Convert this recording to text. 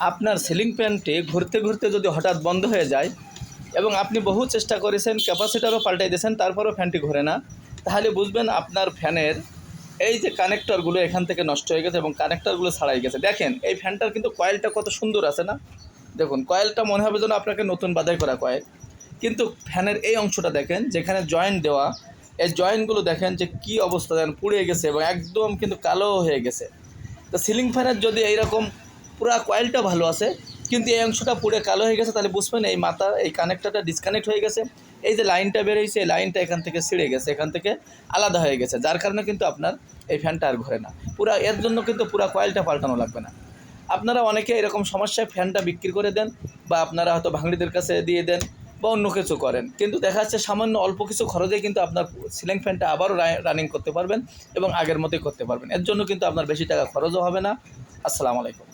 আপনার সিলিং ফ্যানটি ঘুরতে ঘুরতে যদি হঠাৎ বন্ধ হয়ে যায় এবং আপনি বহু চেষ্টা করেছেন, ক্যাপাসিটারও পাল্টাই দিয়েছেন, তারপরেও ফ্যানটি ঘোরে না, তাহলে বুঝবেন আপনার ফ্যানের এই যে কানেক্টরগুলো এখান থেকে নষ্ট হয়ে গেছে এবং কানেক্টরগুলো ছাড়াই গেছে। দেখেন এই ফ্যানটার কিন্তু কয়েলটা কত সুন্দর আছে না? দেখুন কয়েলটা মনে হবে যেন আপনাকে নতুন বাধাই করা কয়েল, কিন্তু ফ্যানের এই অংশটা দেখেন যেখানে জয়েন্ট দেওয়া, এই জয়েন্টগুলো দেখেন যে কী অবস্থা, দেখেন পুড়ে গেছে এবং একদম কিন্তু কালো হয়ে গেছে। তো সিলিং ফ্যানের যদি এইরকম পুরো কয়েলটা ভালো আছে কিন্তু এই অংশটা পুড়ে কালো হয়ে গেছে, তাহলে বুঝবেন এই মাথা এই কানেক্টরটা ডিসকানেক্ট হয়ে গেছে। এই যে লাইনটা বের হয়েছে, এই লাইনটা এখান থেকে ছিঁড়ে গেছে, এখান থেকে আলাদা হয়ে গেছে, যার কারণে কিন্তু আপনার এই ফ্যানটা আর ঘোরে না। পুরা এর জন্য কিন্তু পুরো কয়েলটা পাল্টানো লাগবে না। আপনারা অনেকে এরকম সমস্যায় ফ্যানটা বিক্রি করে দেন বা আপনারা হয়তো ভাঙড়িদের কাছে দিয়ে দেন বা অন্য কিছু করেন, কিন্তু দেখা যাচ্ছে সামান্য অল্প কিছু খরচে কিন্তু আপনার সিলিং ফ্যানটা আবারও রানিং করতে পারবেন এবং আগের মতোই করতে পারবেন। এর জন্য কিন্তু আপনার বেশি টাকা খরচও হবে না। আসসালামু আলাইকুম।